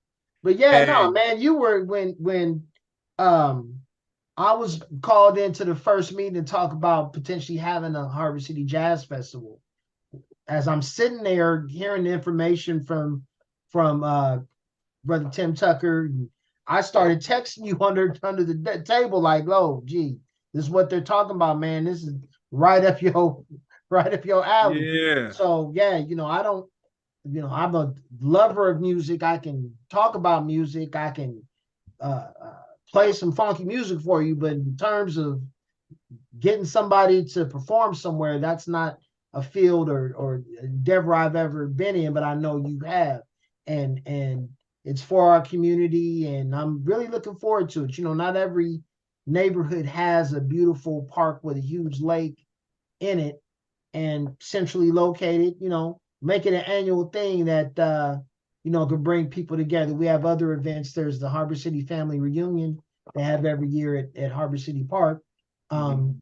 But yeah, no, hey, man, you were when um I was called into the first meeting to talk about potentially having a Harbor City Jazz Festival. As I'm sitting there hearing the information from brother Tim Tucker, I started texting you under the table like, "Oh, gee, this is what they're talking about, man. This is right up your right up your alley." yeah, So yeah, I don't, I'm a lover of music. I can talk about music. I can play some funky music for you, but in terms of getting somebody to perform somewhere, that's not a field or endeavor I've ever been in, but I know you have. And it's for our community and I'm really looking forward to it. Not every neighborhood has a beautiful park with a huge lake in it and centrally located, make it an annual thing that could bring people together. We have other events. There's the Harbor City Family Reunion they have every year at Harbor City Park. Um,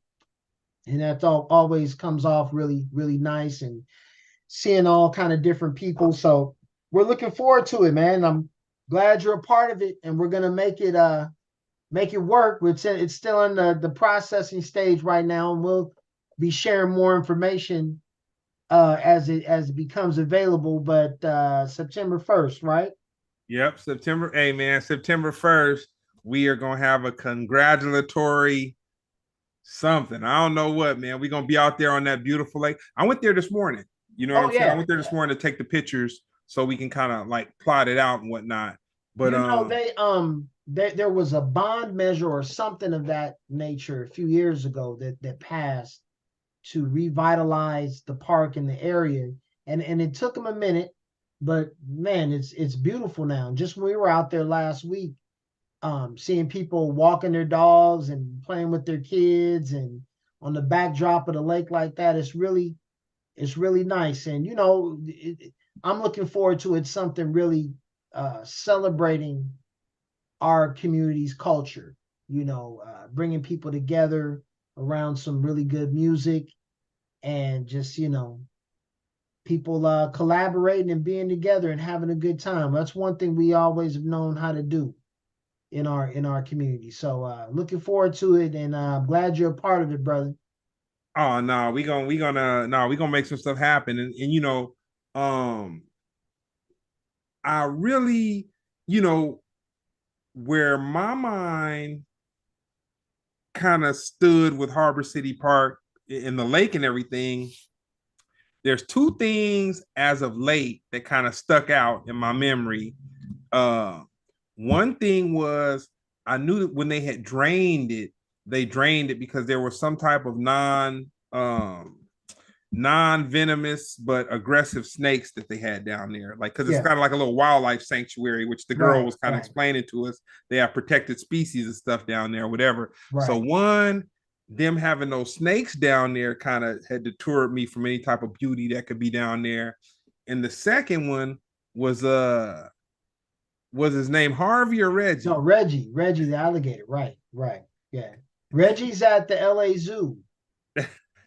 and that's always comes off really really nice and seeing all kind of different people, so we're looking forward to it, man. I'm glad you're a part of it and we're gonna make it work. It's still in the processing stage right now and we'll be sharing more information as it becomes available, but September 1st, right? yep. September, hey man, September 1st, we are gonna have a congratulatory something. I don't know what, man. We're gonna be out there on that beautiful lake. I went there this morning. You know what Oh I'm saying? I yeah, went there this morning to take the pictures so we can kind of like plot it out and whatnot. But there was a bond measure or something of that nature a few years ago that passed to revitalize the park and the area. And it took them a minute, but man, it's beautiful now. Just when we were out there last week, seeing people walking their dogs and playing with their kids and on the backdrop of the lake like that, it's really nice. And I'm looking forward to it. Something really celebrating our community's culture. Bringing people together around some really good music and just people collaborating and being together and having a good time. That's one thing we always have known how to do in our community. So looking forward to it, and I'm glad you're a part of it, brother. Oh no, we gonna make some stuff happen. And um I really, you know, where my mind kind of stood with Harbor City Park in the lake and everything, there's two things as of late that kind of stuck out in my memory. Uh, One thing was I knew that when they had drained it, they drained it because there was some type of non-venomous but aggressive snakes that they had down there, like because it's Yeah, kind of like a little wildlife sanctuary, which the girl right, was kind of right, explaining to us. They have protected species and stuff down there, whatever. So right. one, them having those snakes down there kind of had deterred me from any type of beauty that could be down there. And the second one was his name Harvey or No, Reggie? Reggie the alligator. Right, right. Yeah. Reggie's at the LA Zoo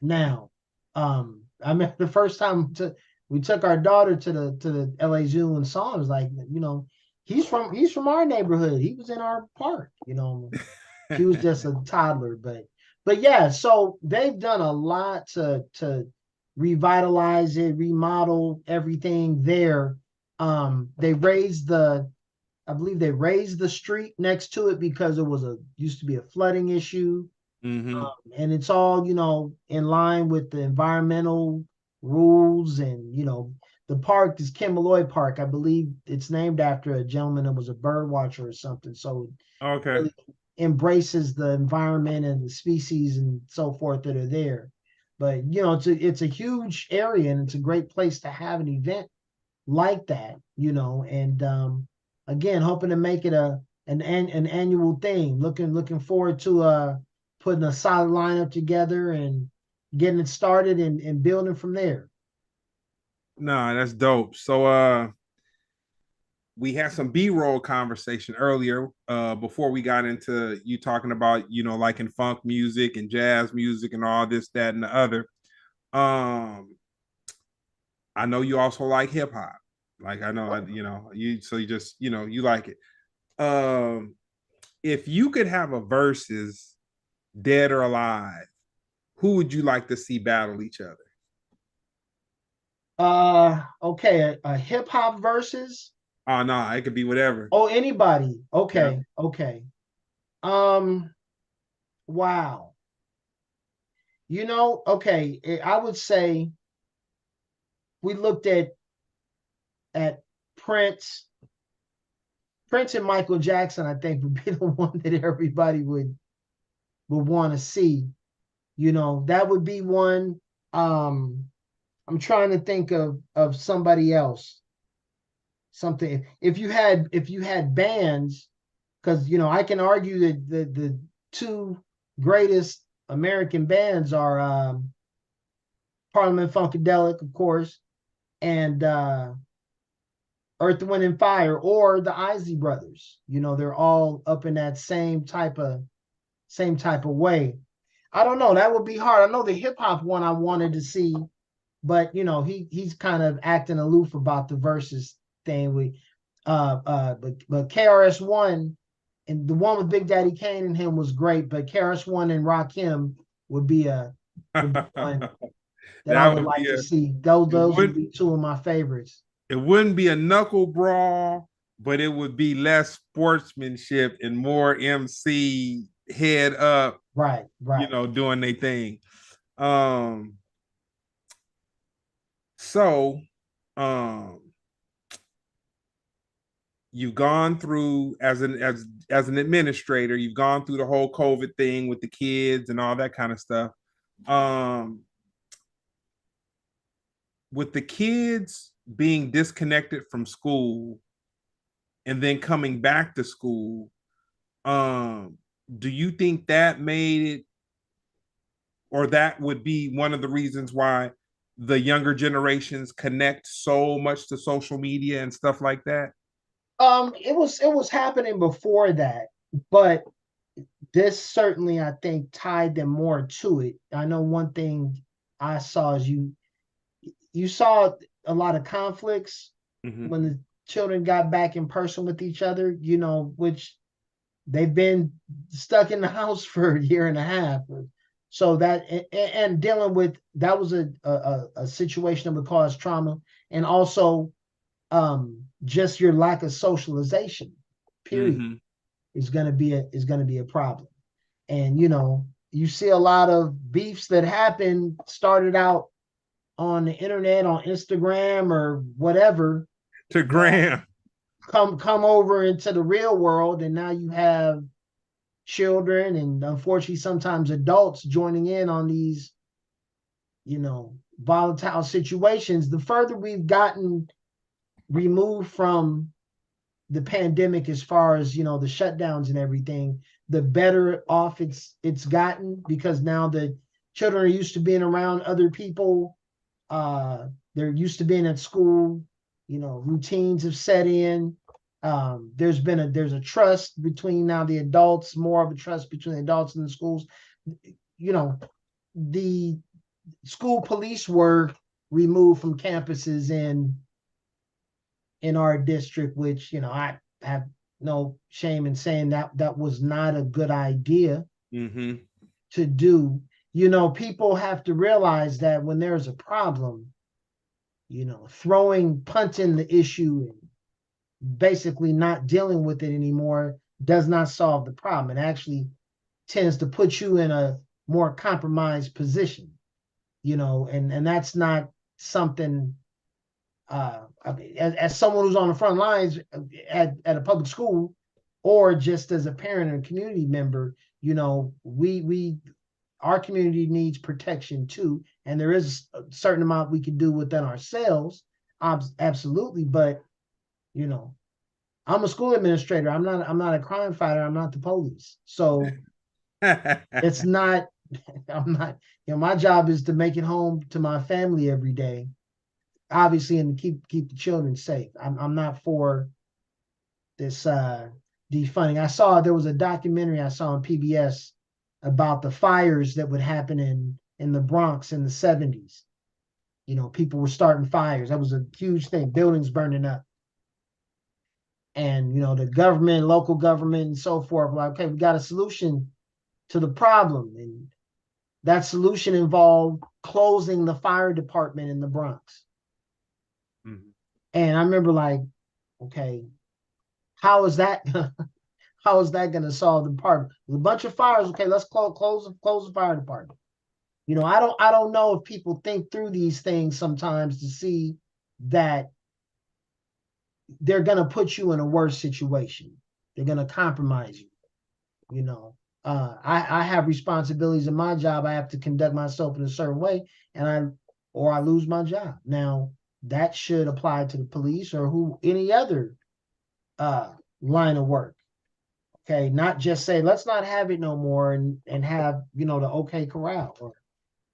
now. I remember the first time we took our daughter to the LA Zoo and saw him. It was like, he's from our neighborhood. He was in our park, She was just a toddler, but yeah, so they've done a lot to revitalize it, remodel everything there. They raised the I believe they raised the street next to it because it was a used to be a flooding issue. Mm-hmm. And it's all, in line with the environmental rules. And, the park is Kim Malloy Park. I believe it's named after a gentleman that was a bird watcher or something. So it Okay. really embraces the environment and the species and so forth that are there. But, it's a huge area, and it's a great place to have an event like that, and again, hoping to make it an annual thing. Looking forward to putting a solid lineup together and getting it started and building from there. No, that's dope. So we had some B-roll conversation earlier before we got into you talking about liking funk music and jazz music and all this, that, and the other. I know you also like hip hop. Like I know you, so you just you like it. Um, if you could have a versus, dead or alive, who would you like to see battle each other? Okay, a hip hop versus. Oh no, it could be whatever. Oh, anybody. Yeah. Okay, okay. Um, wow. Okay, I would say we looked at Prince. Prince and Michael Jackson, I think, would be the one that everybody would want to see. That would be one. I'm trying to think of somebody else. Something if you had bands, because I can argue that the two greatest American bands are Parliament Funkadelic, of course, and Earth, Wind, and Fire, or the Isley Brothers. They're all up in that same type of way. I don't know. That would be hard. I know the hip hop one I wanted to see, but he's kind of acting aloof about the verses thing. But KRS-One and the one with Big Daddy Kane and him was great, but KRS-One and Rakim would be one that I That would would like be to a see. Those would would be two of my favorites. it wouldn't be a knuckle brawl, but it would be less sportsmanship and more MC head up, Right, right. doing their thing. Um, so um you've gone through as an administrator, you've gone through the whole COVID thing with the kids and all that kind of stuff. Um, with the kids being disconnected from school and then coming back to school, um, do you think that made it, or that would be one of the reasons why the younger generations connect so much to social media and stuff like that? It was happening before that, but this certainly I think tied them more to it. I know one thing I saw is you saw a lot of conflicts Mm-hmm. when the children got back in person with each other, which they've been stuck in the house for a year and a half. So that and dealing with that was a situation that would cause trauma, and also just your lack of socialization, period, Mm-hmm. is gonna be a problem. And you see a lot of beefs that happen started out on the internet, on Instagram or whatever, To that Graham. come over into the real world, and now you have children and unfortunately sometimes adults joining in on these volatile situations. The further we've gotten removed from the pandemic, as far as the shutdowns and everything, the better off it's gotten, because now the children are used to being around other people. They're used to being at school. Routines have set in. There's a trust between now the adults, more of a trust between the adults and the schools. You know, the school police were removed from campuses in our district, which I have no shame in saying that was not a good idea Mm-hmm. to do. People have to realize that when there's a problem, punting the issue and basically not dealing with it anymore does not solve the problem. It actually tends to put you in a more compromised position, and that's not something. As someone who's on the front lines at a public school, or just as a parent and community member, we our community needs protection too, and there is a certain amount we can do within ourselves, absolutely. But you know, I'm a school administrator. I'm not a crime fighter. I'm not the police. So it's not. I'm not. My job is to make it home to my family every day, obviously, and to keep the children safe. I'm not for this defunding. I saw there was a documentary I saw on PBS about the fires that would happen in the Bronx in the 70s. People were starting fires. That was a huge thing. Buildings burning up. And the government, local government, and so forth, like, okay, we got a solution to the problem. And that solution involved closing the fire department in the Bronx. Mm-hmm. And I remember, like, okay, how is that how is that going to solve the problem? With a bunch of fires, okay, let's close the fire department. I don't know if people think through these things sometimes to see that they're going to put you in a worse situation. They're going to compromise you. I have responsibilities in my job. I have to conduct myself in a certain way, or I lose my job. Now that should apply to the police or any other uh, line of work. Okay, not just say let's not have it no more, and have the OK Corral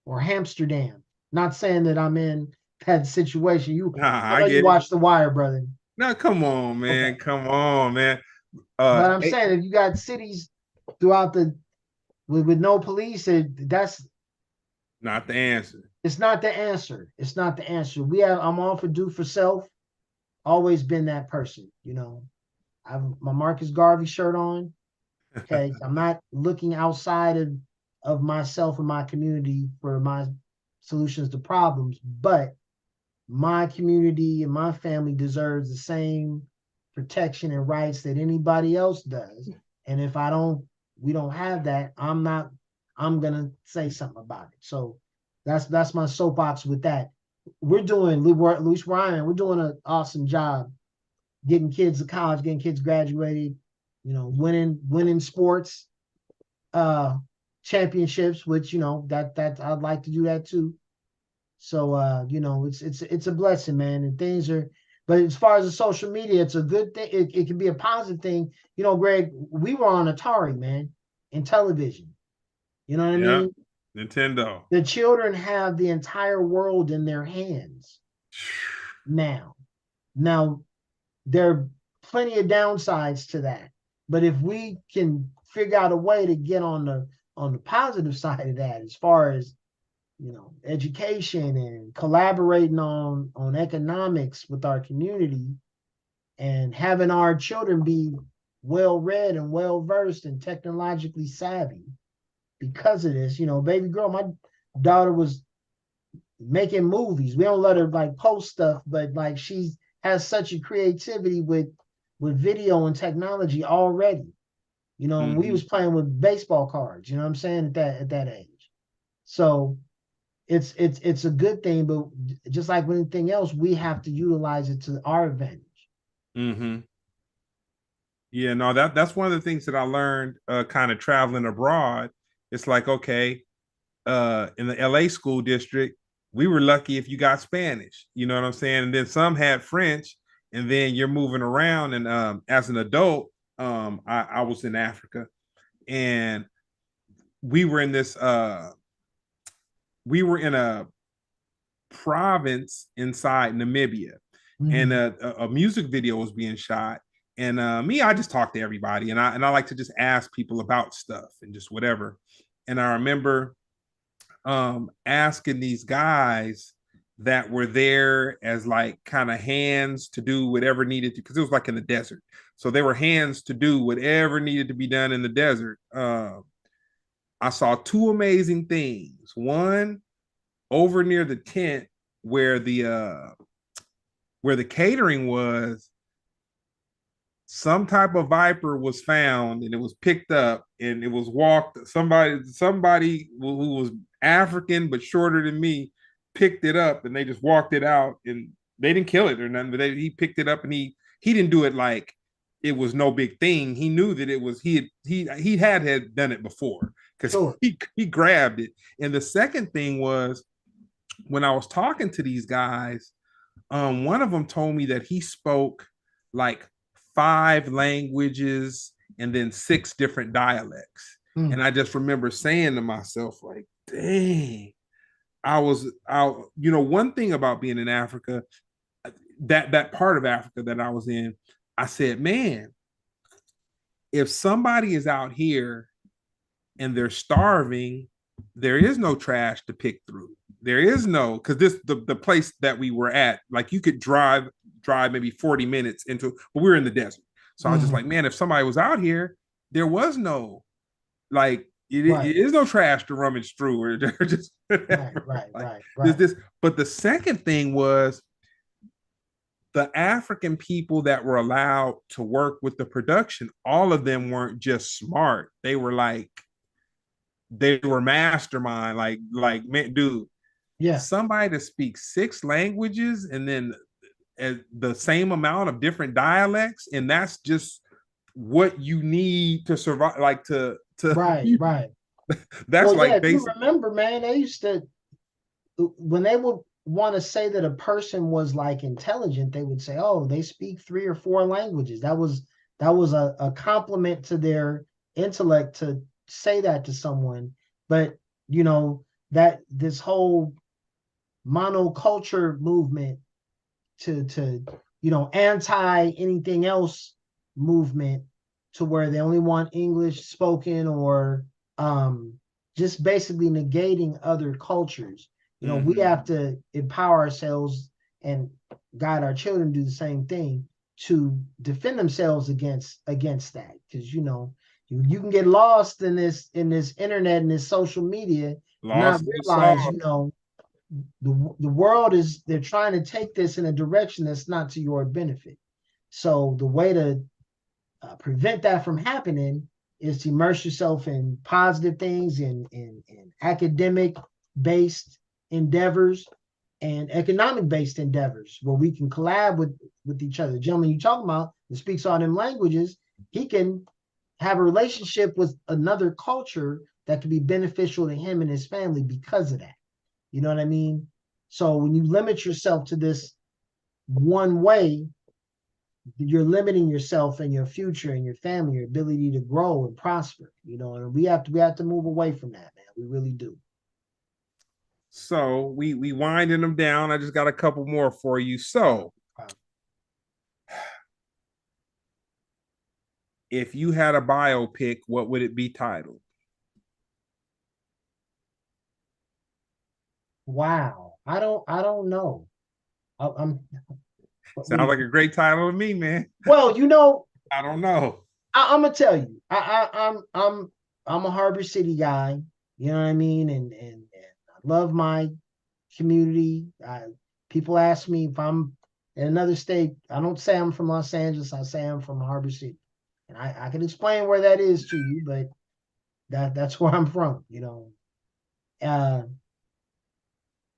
or Amsterdam. Not saying that I'm in that situation. I I know you get it. watch The Wire, brother. No, come on, Okay, man. Come on, man. but I'm Hey, saying if you got cities throughout with no police, that's not the answer. it's not the answer. It's not the answer. I'm all for do for self. Always been that person. I've my Marcus Garvey shirt on. Okay, I'm not looking outside of myself and my community for my solutions to problems, but my community and my family deserves the same protection and rights that anybody else does. And if we don't have that, I'm gonna say something about it. So that's my soapbox with that. We're doing, Luis Ryan, we're doing an awesome job getting kids to college, getting kids graduated, winning sports championships, which that I'd like to do that too. So it's a blessing, man. And things are, but as far as the social media, it's a good thing. It can be a positive thing. Greg, we were on Atari, man, in television. You know what I Yeah, mean? Nintendo. The children have the entire world in their hands now. Now, there are plenty of downsides to that. But if we can figure out a way to get on the positive side of that, as far as education and collaborating on economics with our community and having our children be well read and well versed and technologically savvy because of this. Baby girl, my daughter was making movies. We don't let her like post stuff, but like she has such a creativity with video and technology already. We Mm-hmm. was playing with baseball cards, you know what I'm saying, at that age. So it's a good thing, but just like with anything else, we have to utilize it to our advantage. Mm-hmm. Yeah, no, that's one of the things that I learned kind of traveling abroad. It's like, okay, in the LA school district, we were lucky if you got Spanish, you know what I'm saying? And then some had French, and then you're moving around. And as an adult, I was in Africa, and we were in this we were in a province inside Namibia, and Mm-hmm. a music video was being shot. And me, I just talk to everybody, and I like to just ask people about stuff and just whatever. And I remember asking these guys that were there as like kind of hands to do whatever needed to, because it was like in the desert. So they were hands to do whatever needed to be done in the desert. I saw two amazing things. One, over near the tent where the catering was, some type of viper was found, and it was picked up, and it was walked. Somebody who was African but shorter than me picked it up, and they just walked it out, and they didn't kill it or nothing, but he picked it up, and he didn't do it like it was no big thing. He knew that it was he had done it before, because Sure. he grabbed it. And the second thing was, when I was talking to these guys, one of them told me that he spoke like five languages and then six different dialects. And Mm. I just remember saying to myself, like, dang, one thing about being in Africa, that part of Africa that I was in, I said, man, if somebody is out here and they're starving, there is no trash to pick through. There is no, because the place that we were at, like you could drive maybe 40 minutes into, but we were in the desert. So I was just Mm. like, man, if somebody was out here, there was no, like, Right, it is no trash to rummage through, or just right, whatever. right, Like right, there's right. this. But the second thing was, the African people that were allowed to work with the production, all of them weren't just smart. They were mastermind. Like man, dude, Yeah. somebody to speak six languages and then the same amount of different dialects, and that's just what you need to survive. Like to Right, right. that's Well, yeah, like if you basic. remember, man, they used to when they would want to say that a person was like intelligent, they would say, "Oh, they speak three or four languages." That was a compliment to their intellect to say that to someone. But you know that this whole monoculture movement to anti anything else movement to where they only want English spoken or um just basically negating other cultures. We Mm-hmm. have to empower ourselves and guide our children to do the same thing to defend themselves against that, because you can get lost in this internet and this social media and not Lost in the realize sauce. the world is they're trying to take this in a direction that's not to your benefit. So the way to prevent that from happening is to immerse yourself in positive things in academic based endeavors and economic based endeavors where we can collab with each other. The gentleman you talking about that speaks all them languages, he can have a relationship with another culture that could be beneficial to him and his family because of that. You know what I mean? So when you limit yourself to this one way, you're limiting yourself and your future and your family, your ability to grow and prosper. And we have to move away from that, man. We really do. So we winding them down. I just got a couple more for you. So Wow. if you had a biopic, what would it be titled? Wow. I don't know. I'm what Sounds is like a great title to me, man. well, I don't know. I'm gonna tell you, I'm a Harbor City guy. You know what I mean, and I love my community. People ask me if I'm in another state. I don't say I'm from Los Angeles. I say I'm from Harbor City, and I can explain where that is to you, but that's where I'm from. Uh,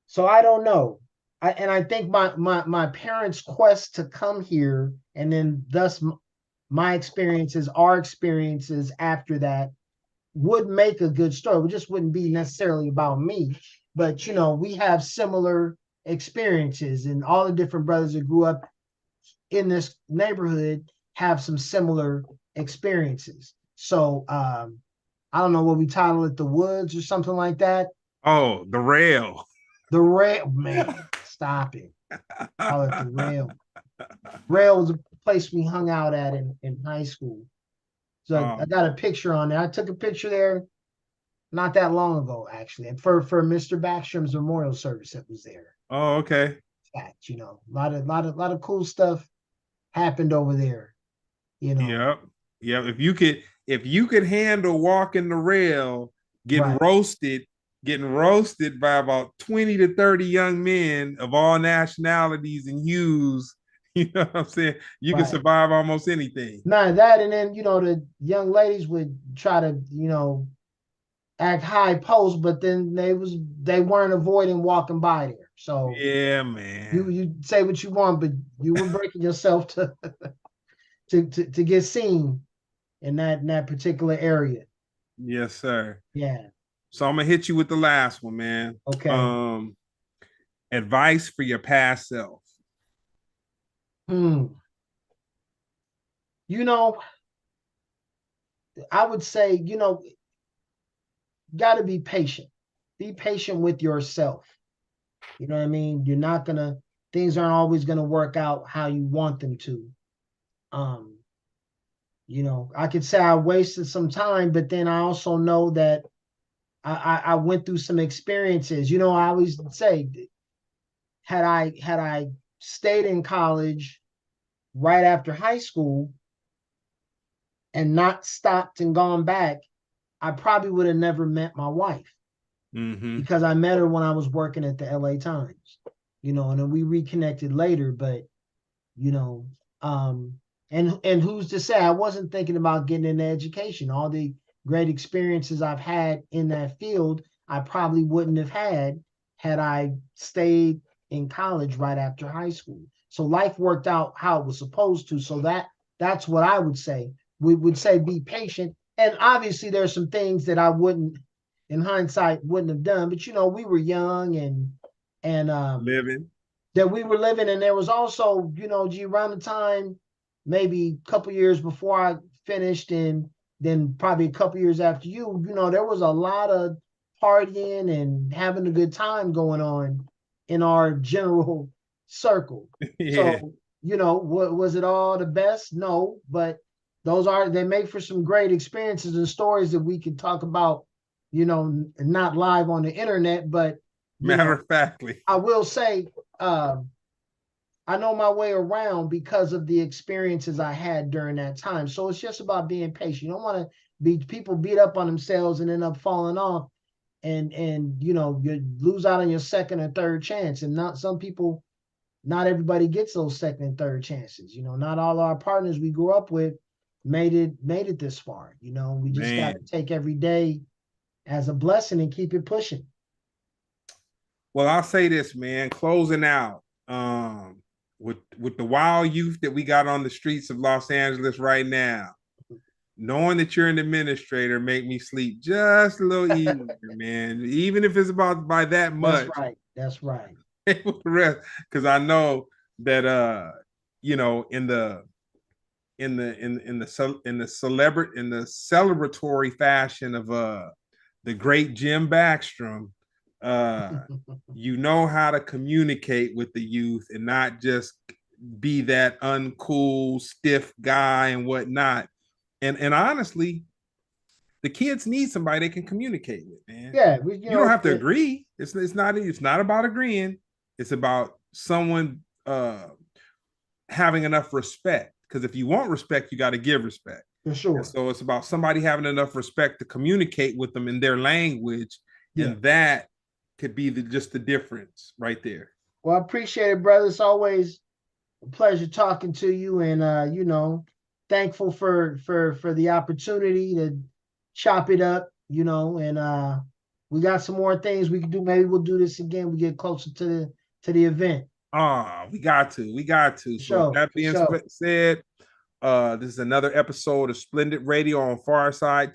so I don't know. I think my parents' quest to come here, and then thus my experiences, our experiences after that, would make a good story. It just wouldn't be necessarily about me, but we have similar experiences, and all the different brothers that grew up in this neighborhood have some similar experiences. So I don't know what we title it, the woods or something like that. Oh, the rail. The rail, man, stop it. Call it the rail. Rail was a place we hung out at in high school. So I Oh, got a picture on there. I took a picture there not that long ago, actually, and for Mr. Backstrom's memorial service that was there. oh, okay. Fact, a lot of cool stuff happened over there. You know, Yep. Yep. If you could handle walking the rail, getting right, roasted, getting roasted by about 20 to 30 young men of all nationalities and hues, you know what I'm saying? You can right. survive almost anything. Not that, and then the young ladies would try to act high post, but then they weren't avoiding walking by there. So Yeah, you man. you say what you want, but you were breaking yourself to get seen in that particular area. Yes, sir. Yeah. So I'm gonna hit you with the last one, man. Okay. Advice for your past self. Hmm. You know, I would say, got to be patient. Be patient with yourself. You know what I mean? Things aren't always gonna work out how you want them to. Um, I could say I wasted some time, but then I also know that I went through some experiences. I always say, had I stayed in college right after high school and not stopped and gone back, I probably would have never met my wife Mm-hmm. because I met her when I was working at the LA Times. And then we reconnected later, but you know, um, and who's to say I wasn't thinking about getting an education? All the great experiences I've had in that field, I probably wouldn't have had I stayed in college right after high school. So life worked out how it was supposed to. So that's what I would say. We would say be patient. And obviously there's some things that I wouldn't, in hindsight, wouldn't have done. But we were young and Living. that we were living. And there was also, around the time, maybe a couple years before I finished, and then probably a couple years after there was a lot of partying and having a good time going on in our general circle. Yeah. So, what was it all the best? No, but they make for some great experiences and stories that we could talk about, not live on the internet, but Matter of factly. I will say, uh, I know my way around because of the experiences I had during that time. So it's just about being patient. You don't want to be people beat up on themselves and end up falling off, and you lose out on your second or third chance. And not everybody gets those second and third chances. Not all our partners we grew up with made it this far. We just got to Man. take every day as a blessing and keep it pushing. Well, I'll say this, man. Closing out, with the wild youth that we got on the streets of Los Angeles right now, knowing that you're an administrator make me sleep just a little easier, man. Even if it's about by that That's much, right. That's right. with the rest, because I know that in the celebratory fashion of the great Jim Backstrom, uh you know how to communicate with the youth and not just be that uncool, stiff guy and whatnot. And honestly, the kids need somebody they can communicate with, man. Yeah, You don't have to agree. It's not about agreeing. It's about someone having enough respect. Because if you want respect, you got to give respect. for sure. And so it's about somebody having enough respect to communicate with them in their language, Yeah. and that could be just the difference right there. Well, I appreciate it, brother. It's always a pleasure talking to you, and thankful for the opportunity to chop it up, and we got some more things we can do. Maybe we'll do this again. We get closer to the event. We got to. We got to. So with Sure, that being sure. said, this is another episode of Splendid Radio on Farside